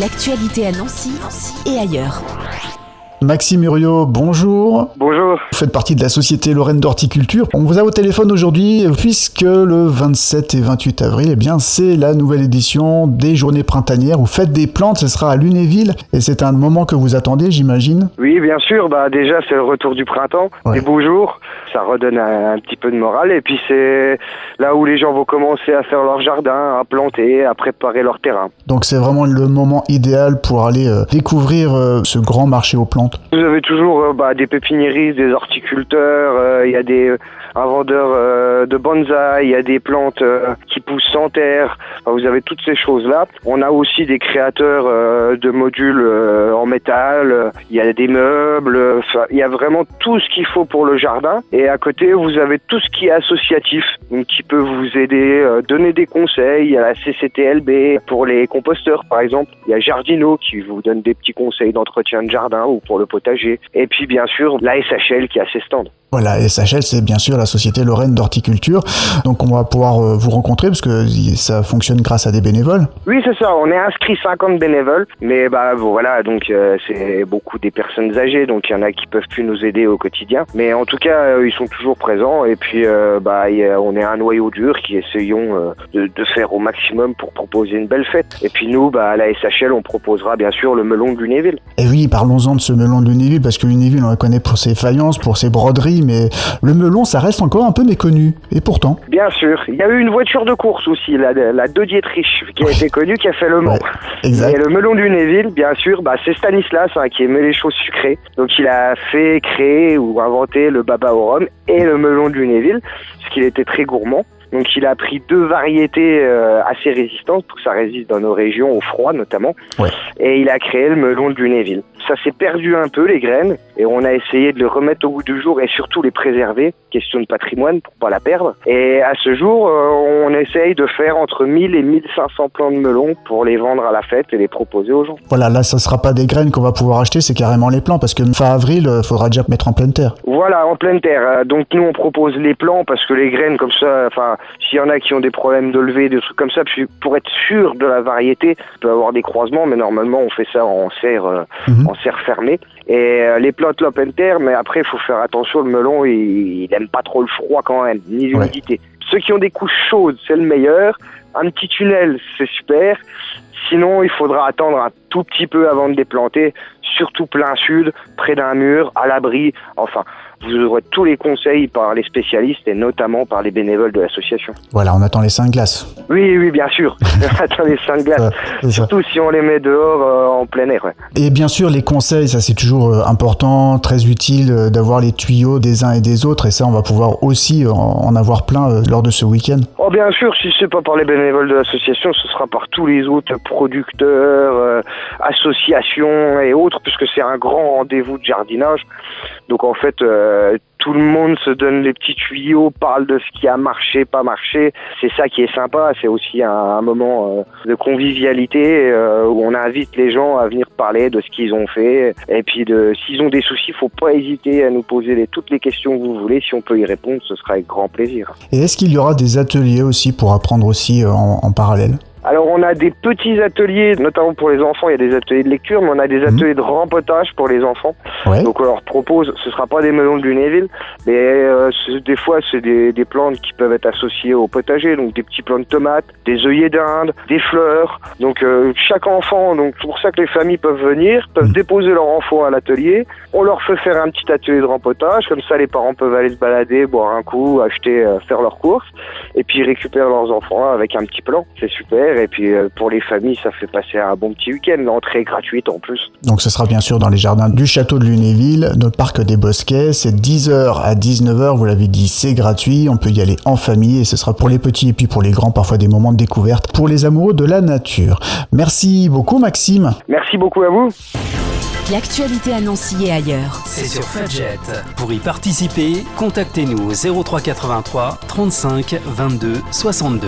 L'actualité à Nancy et ailleurs. Maxime Uriot, bonjour. Bonjour. Vous faites partie de la Société Lorraine d'Horticulture. On vous a au téléphone aujourd'hui puisque le 27 et 28 avril, c'est la nouvelle édition des Journées printanières ou Fête des plantes. Ce sera à Lunéville et c'est un moment que vous attendez, j'imagine. Oui, bien sûr. Déjà, c'est le retour du printemps, des beaux jours. Ça redonne un petit peu de morale et puis c'est là où les gens vont commencer à faire leur jardin, à planter, à préparer leur terrain. Donc c'est vraiment le moment idéal pour aller découvrir ce grand marché aux plantes. Vous avez toujours des pépiniéristes, des horticulteurs, il y a un vendeur de bonsaï, il y a des plantes qui poussent sans terre. Vous avez toutes ces choses-là. On a aussi des créateurs de modules en métal, il y a des meubles, il y a vraiment tout ce qu'il faut pour le jardin. Et à côté, vous avez tout ce qui est associatif, donc qui peut vous aider, donner des conseils. Il y a la CCTLB pour les composteurs, par exemple. Il y a Jardino qui vous donne des petits conseils d'entretien de jardin ou pour le potager. Et puis, bien sûr, la SHL qui a ses stands. Voilà, SHL, c'est bien sûr la Société Lorraine d'Horticulture. Donc on va pouvoir vous rencontrer parce que ça fonctionne grâce à des bénévoles. Oui, c'est ça. On est inscrit 50 bénévoles. Mais voilà, donc c'est beaucoup des personnes âgées. Donc il y en a qui peuvent plus nous aider au quotidien. Mais en tout cas, ils sont toujours présents. Et puis, on est un noyau dur qui essayons de faire au maximum pour proposer une belle fête. Et puis nous, à la SHL, on proposera bien sûr le melon de Lunéville. Et oui, parlons-en de ce melon de Lunéville parce que Lunéville, on le connaît pour ses faïences, pour ses broderies. Mais le melon, ça reste encore un peu méconnu. Et pourtant... Bien sûr. Il y a eu une voiture de course aussi, la de Dietrich, qui a été connue, qui a fait le Mans. Ouais, exact. Et le melon du Lunéville, bien sûr, c'est Stanislas qui aimait les choses sucrées. Donc il a créé ou inventé le baba au rhum et le melon du Lunéville, parce qu'il était très gourmand. Donc il a pris 2 variétés assez résistantes pour que ça résiste dans nos régions, au froid notamment. Ouais. Et il a créé le melon de Lunéville. Ça s'est perdu un peu, les graines, et on a essayé de les remettre au goût du jour et surtout les préserver, question de patrimoine pour pas la perdre. Et à ce jour, on essaye de faire entre 1000 et 1500 plants de melon pour les vendre à la fête et les proposer aux gens. Voilà, là ça sera pas des graines qu'on va pouvoir acheter, c'est carrément les plants, parce que fin avril, faudra déjà mettre en pleine terre. Voilà, en pleine terre. Donc nous on propose les plants parce que les graines comme ça, s'il y en a qui ont des problèmes de levée, des trucs comme ça, puis pour être sûr de la variété, il peut y avoir des croisements, mais normalement on fait ça en serre fermée. Et les plantes en pleine terre, mais après il faut faire attention, le melon il aime pas trop le froid quand même, ni l'humidité. Ouais. Ceux qui ont des couches chaudes, c'est le meilleur. Un petit tunnel, c'est super. Sinon, il faudra attendre un tout petit peu avant de les planter, surtout plein sud, près d'un mur, à l'abri, vous aurez tous les conseils par les spécialistes et notamment par les bénévoles de l'association. Voilà, on attend les 5 glaces. Oui, bien sûr. On attend les 5 glaces. Surtout si on les met dehors en plein air. Ouais. Et bien sûr, les conseils, ça c'est toujours important, très utile d'avoir les tuyaux des uns et des autres. Et ça, on va pouvoir aussi en avoir plein lors de ce week-end. Oh, bien sûr, si c'est pas par les bénévoles de l'association, ce sera par tous les autres producteurs, associations et autres, puisque c'est un grand rendez-vous de jardinage. Donc en fait, tout le monde se donne les petits tuyaux, parle de ce qui a marché, pas marché. C'est ça qui est sympa, c'est aussi un moment de convivialité où on invite les gens à venir parler de ce qu'ils ont fait. Et puis s'ils ont des soucis, faut pas hésiter à nous poser toutes les questions que vous voulez. Si on peut y répondre, ce sera avec grand plaisir. Et est-ce qu'il y aura des ateliers aussi pour apprendre aussi en parallèle ? Alors on a des petits ateliers, notamment pour les enfants, il y a des ateliers de lecture, mais on a des ateliers de rempotage pour les enfants. Ouais. Donc on leur propose, ce sera pas des melons de Lunéville, mais des fois c'est des plantes qui peuvent être associées au potager, donc des petits plants de tomates, des œillets d'Inde, des fleurs. Donc chaque enfant, donc c'est pour ça que les familles peuvent venir, peuvent déposer leur enfant à l'atelier. On leur fait faire un petit atelier de rempotage, comme ça les parents peuvent aller se balader, boire un coup, acheter, faire leurs courses, et puis ils récupèrent leurs enfants avec un petit plan. C'est super. Et puis pour les familles, ça fait passer un bon petit week-end. L'entrée est gratuite en plus. Donc ce sera bien sûr dans les jardins du château de Lunéville, dans le parc des Bosquets. C'est 10h à 19h, vous l'avez dit, c'est gratuit. On peut y aller en famille et ce sera pour les petits et puis pour les grands, parfois des moments de découverte pour les amoureux de la nature. Merci beaucoup Maxime. Merci beaucoup à vous. L'actualité à Nancy et ailleurs. C'est sur Fudget. Pour y participer, contactez-nous au 03 83 35 22 62.